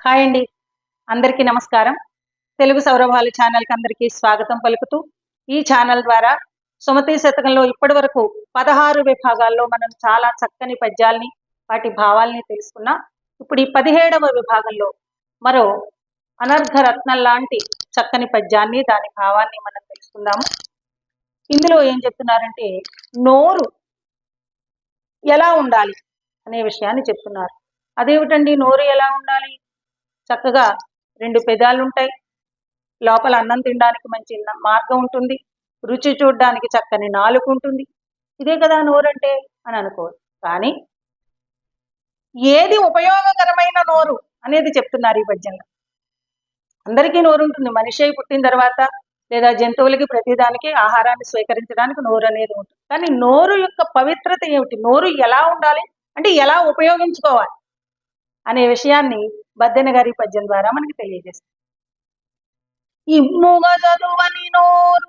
Hi అండి, అందరికీ నమస్కారం. తెలుగు సౌరభాలు ఛానల్కి అందరికీ స్వాగతం పలుకుతూ, ఈ ఛానల్ ద్వారా సుమతి శతకంలో ఇప్పటి వరకు 16 విభాగాల్లో మనం చాలా చక్కని పద్యాల్ని, వాటి భావాల్ని తెలుసుకున్నాం. ఇప్పుడు ఈ 17వ విభాగంలో మరో అనర్ఘ రత్నం లాంటి చక్కని పద్యాన్ని, దాని భావాన్ని మనం తెలుసుకుందాము. ఇందులో ఏం చెప్తున్నారంటే, నోరు ఎలా ఉండాలి అనే విషయాన్ని చెప్తున్నారు. అదేమిటండి నోరు ఎలా ఉండాలి? చక్కగా 2 పెదాలు ఉంటాయి, లోపల అన్నం తినడానికి మంచి మార్గం ఉంటుంది, రుచి చూడడానికి చక్కని నాలుక ఉంటుంది. ఇదే కదా నోరంటే అని అనుకోవచ్చు. కానీ ఏది ఉపయోగకరమైన నోరు అనేది చెప్తున్నారు ఈ పద్యంలో. అందరికీ నోరు ఉంటుంది, మనిషి అయి పుట్టిన తర్వాత లేదా జంతువులకి ప్రతిదానికి ఆహారాన్ని స్వీకరించడానికి నోరు అనేది ఉంటుంది. కానీ నోరు యొక్క పవిత్రత ఏమిటి, నోరు ఎలా ఉండాలి అంటే ఎలా ఉపయోగించుకోవాలి అనే విషయాన్ని బద్దెన గారి పద్యం ద్వారా మనకి తెలియజేస్తుంది. ఇమ్ముగ చదువని నోరు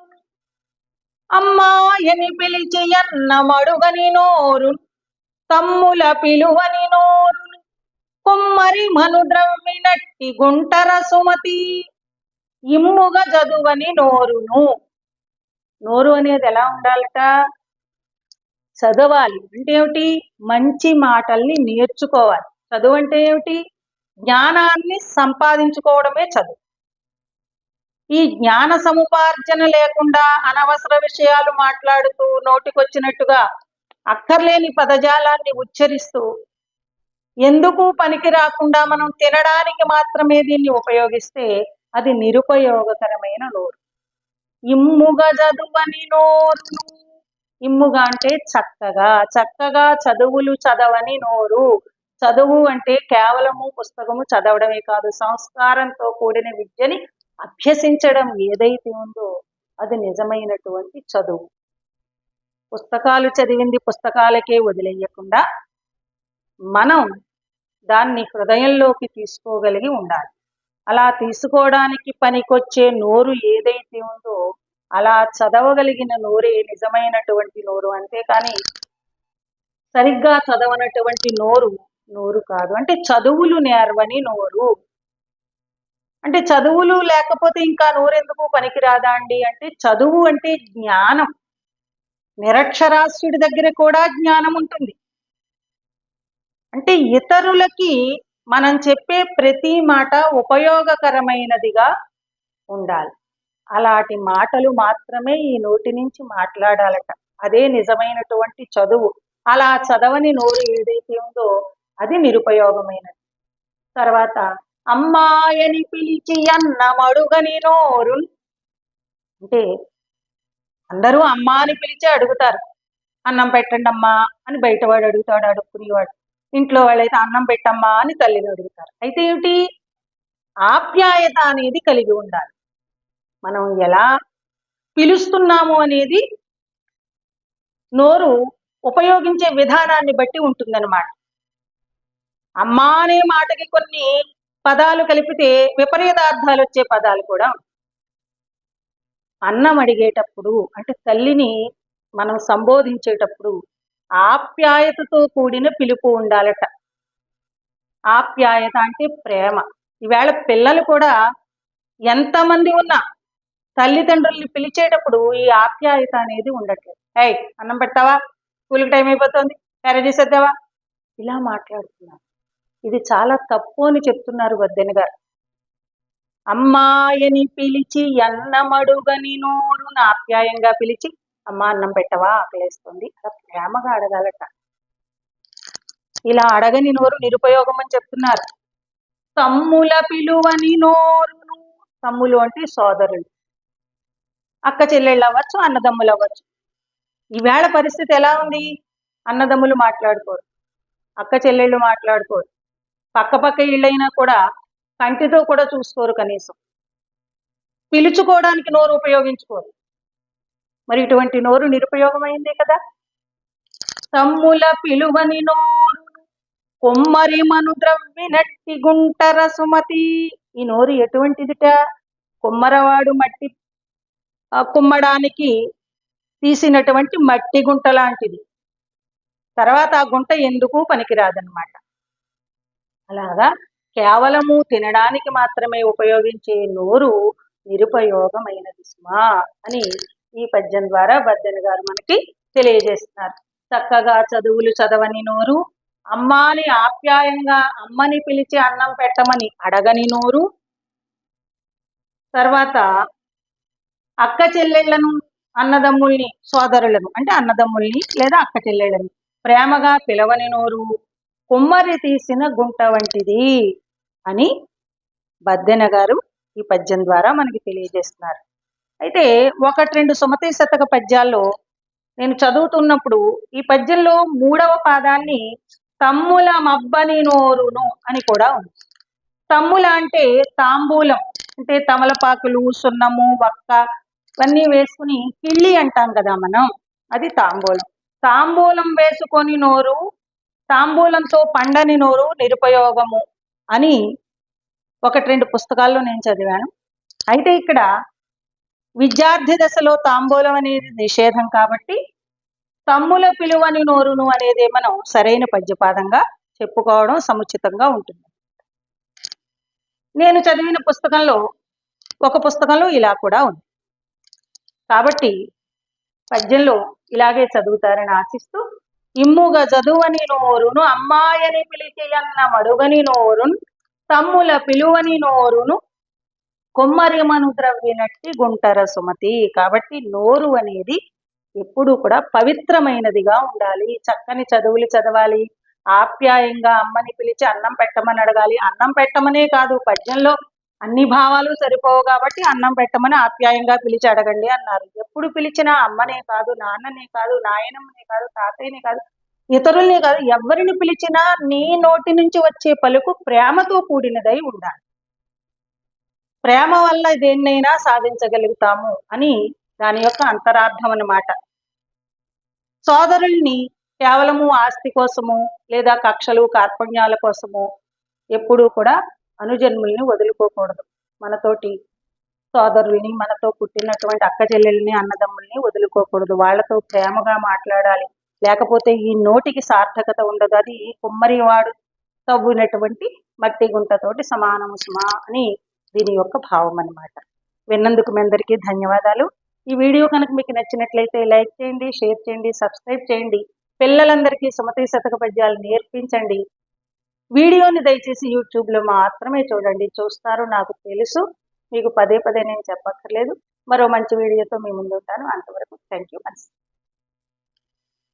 అమ్మాయని పిలిచి అన్నమడుగని నోరు తమ్ముల పిలువని నోరు కొమ్మరి మను ద్రవ్వినట్టి గుంటర సుమతి. ఇమ్ముగ చదువని నోరును, నోరు అనేది ఎలా ఉండాలట? చదవాలి అంటే ఏమిటి? మంచి మాటల్ని నేర్చుకోవాలి. చదువు అంటే ఏమిటి? జ్ఞానాన్ని సంపాదించుకోవడమే చదువు. ఈ జ్ఞాన సముపార్జన లేకుండా అనవసర విషయాలు మాట్లాడుతూ నోటికొచ్చినట్టుగా అక్కర్లేని పదజాలాన్ని ఉచ్చరిస్తూ ఎందుకు పనికి రాకుండా మనం తినడానికి మాత్రమే దీన్ని ఉపయోగిస్తే అది నిరుపయోగకరమైన నోరు. ఇమ్ముగ చదువని నోరు, ఇమ్ముగా అంటే చక్కగా, చక్కగా చదువులు చదవని నోరు. చదువు అంటే కేవలము పుస్తకము చదవడమే కాదు, సంస్కారంతో కూడిన విద్యని అభ్యసించడం ఏదైతే ఉందో అది నిజమైనటువంటి చదువు. పుస్తకాలు చదివింది పుస్తకాలకే వదిలేయకుండా మనం దాన్ని హృదయంలోకి తీసుకోగలిగి ఉండాలి. అలా తీసుకోవడానికి పనికొచ్చే నోరు ఏదైతే ఉందో అలా చదవగలిగిన నోరే నిజమైనటువంటి నోరు. అంతేకాని సరిగ్గా చదవనటువంటి నోరు నోరు కాదు. అంటే చదువులు నేర్వని నోరు అంటే చదువులు లేకపోతే ఇంకా నోరెందుకు పనికిరాదా అండి అంటే, చదువు అంటే జ్ఞానం. నిరక్షరాస్యుడి దగ్గర కూడా జ్ఞానం ఉంటుంది. అంటే ఇతరులకి మనం చెప్పే ప్రతి మాట ఉపయోగకరమైనదిగా ఉండాలి. అలాంటి మాటలు మాత్రమే ఈ నోటి నుంచి మాట్లాడాలట. అదే నిజమైనటువంటి చదువు. అలా చదవని నోరు ఏదైతే ఉందో అది నిరుపయోగమైనది. తర్వాత అమ్మాయని పిలిచి అన్నమడుగని నోరు అంటే అందరూ అమ్మ అని పిలిచి అడుగుతారు. అన్నం పెట్టండి అమ్మా అని బయటవాడు అడుగుతాడు, అడుక్కునేవాడు. ఇంట్లో వాళ్ళైతే అన్నం పెట్టమ్మా అని తల్లిని అడుగుతారు. అయితే ఏమిటి? ఆప్యాయత అనేది కలిగి ఉండాలి. మనం ఎలా పిలుస్తున్నాము అనేది నోరు ఉపయోగించే విధానాన్ని బట్టి ఉంటుందన్నమాట. అమ్మా అనే మాటకి కొన్ని పదాలు కలిపితే విపరీతార్థాలు వచ్చే పదాలు కూడా. అన్నం అడిగేటప్పుడు అంటే తల్లిని మనం సంబోధించేటప్పుడు ఆప్యాయతతో కూడిన పిలుపు ఉండాలట. ఆప్యాయత అంటే ప్రేమ. ఈవేళ పిల్లలు కూడా ఎంతమంది ఉన్నా తల్లిదండ్రుల్ని పిలిచేటప్పుడు ఈ ఆప్యాయత అనేది ఉండట్లేదు. ఏయ్ అన్నం పెట్టావా, స్కూల్కి టైం అయిపోతుంది, క్యారేజ్ చేసేద్దావా, ఇలా మాట్లాడుతున్నారు. ఇది చాలా తప్పు అని చెప్తున్నారు బద్దెన గారు. అమ్మాయని పిలిచి అన్నమడుగని నోరును ఆప్యాయంగా పిలిచి అమ్మ అన్నం పెట్టవా, ఆకలేస్తుంది, అలా ప్రేమగా అడగాలట. ఇలా అడగని నోరు నిరుపయోగం అని చెప్తున్నారు. తమ్ముల పిలువని నోరును, తమ్ములు అంటే సోదరులు, అక్క చెల్లెళ్ళు అవ్వచ్చు, అన్నదమ్ములు అవ్వచ్చు. ఈవేళ పరిస్థితి ఎలా ఉంది? అన్నదమ్ములు మాట్లాడుకోరు, అక్క చెల్లెళ్ళు మాట్లాడుకోరు, పక్క పక్క ఇళ్ళైనా కూడా కంటితో కూడా చూసుకోరు, కనీసం పిలుచుకోవడానికి నోరు ఉపయోగించుకోరు. మరి ఇటువంటి నోరు నిరుపయోగమైందే కదా. తమ్ముల పిలువని నోరు కొమ్మరి మను ద్రవ్వినట్టి గుంటర సుమతి. ఈ నోరు ఎటువంటిదిట? కుమ్మరవాడు మట్టి కుమ్మడానికి తీసినటువంటి మట్టి గుంట లాంటిది. తర్వాత ఆ గుంట ఎందుకు పనికిరాదనమాట. అలాగా కేవలము తినడానికి మాత్రమే ఉపయోగించే నోరు నిరుపయోగమైనది సుమా అని ఈ పద్యం ద్వారా బద్దెన గారు మనకి తెలియజేస్తున్నారు. చక్కగా చదువులు చదవని నోరు, అమ్మాని ఆప్యాయంగా అమ్మని పిలిచి అన్నం పెట్టమని అడగని నోరు, తర్వాత అక్క చెల్లెళ్లను అన్నదమ్ముల్ని సోదరులను అంటే అన్నదమ్ముల్ని లేదా అక్క చెల్లెళ్ళని ప్రేమగా పిలవని నోరు కుమ్మరి తీసిన గుంట వంటిది అని బద్దెన గారు ఈ పద్యం ద్వారా మనకి తెలియజేస్తున్నారు. అయితే 1-2 సుమతి శతక పద్యాల్లో నేను చదువుతున్నప్పుడు ఈ పద్యంలో 3వ పాదాన్ని తమ్ముల మబ్బని నోరును అని కూడా ఉంది. తమ్ముల అంటే తాంబూలం, అంటే తమలపాకులు, సున్నము, వక్క ఇవన్నీ వేసుకుని కిళ్ళి అంటాం కదా మనం, అది తాంబూలం. తాంబూలం వేసుకొని నోరు, తాంబూలంతో పండని నోరు నిరుపయోగము అని 1-2 పుస్తకాల్లో నేను చదివాను. అయితే ఇక్కడ విద్యార్థి దశలో తాంబూలం అనేది నిషేధం కాబట్టి తమ్ముల పిలువని నోరును అనేది మనం సరైన పద్యపాదంగా చెప్పుకోవడం సముచితంగా ఉంటుంది. నేను చదివిన పుస్తకంలో ఒక పుస్తకంలో ఇలా కూడా ఉంది కాబట్టి పద్యంలో ఇలాగే చదువుతారని ఆశిస్తూ, ఇమ్ముగా చదువని నోరును అమ్మాయని పిలిచేయన్న మడుగని నోరున్ తమ్ముల పిలువని నోరును కొమ్మరిమను ద్రవ్వినట్టి గుంటర సుమతి. కాబట్టి నోరు అనేది ఎప్పుడు కూడా పవిత్రమైనదిగా ఉండాలి. చక్కని చదువులు చదవాలి, ఆప్యాయంగా అమ్మని పిలిచి అన్నం పెట్టమని అడగాలి. అన్నం పెట్టమనే కాదు, పద్యంలో అన్ని భావాలు సరిపోవు కాబట్టి అన్నం పెట్టమని ఆప్యాయంగా పిలిచి అడగండి అన్నారు. ఎప్పుడు పిలిచినా అమ్మనే కాదు, నాన్ననే కాదు, నాయనమ్మనే కాదు, తాతయ్యనే కాదు, ఇతరుల్ని కాదు, ఎవరిని పిలిచినా నీ నోటి నుంచి వచ్చే పలుకు ప్రేమతో కూడినదై ఉండాలి. ప్రేమ వల్ల దేన్నైనా సాధించగలుగుతాము అని దాని యొక్క అంతరార్థం అన్నమాట. సోదరుల్ని కేవలము ఆస్తి కోసము లేదా కక్షలు కార్పణ్యాల కోసము ఎప్పుడూ కూడా అనుజన్ముల్ని వదులుకోకూడదు. మనతోటి సోదరుల్ని, మనతో పుట్టినటువంటి అక్క చెల్లెల్ని, అన్నదమ్ముల్ని వదులుకోకూడదు. వాళ్ళతో ప్రేమగా మాట్లాడాలి, లేకపోతే ఈ నోటికి సార్థకత ఉండదు. అది కుమ్మరివాడు తవ్వినటువంటి మట్టి గుంటతోటి సమానము సుమా అని దీని యొక్క భావం అన్నమాట. విన్నందుకు మీ అందరికీ ధన్యవాదాలు. ఈ వీడియో కనుక మీకు నచ్చినట్లయితే లైక్ చేయండి, షేర్ చేయండి, సబ్స్క్రైబ్ చేయండి. పిల్లలందరికీ సుమతి శతక పద్యాలు నేర్పించండి. వీడియోని దయచేసి యూట్యూబ్లో మాత్రమే చూడండి. చూస్తారు నాకు తెలుసు, మీకు పదే పదే నేను చెప్పక్కర్లేదు. మరో మంచి వీడియోతో మీ ముందు ఉంటాను. అంతవరకు థ్యాంక్ యూ.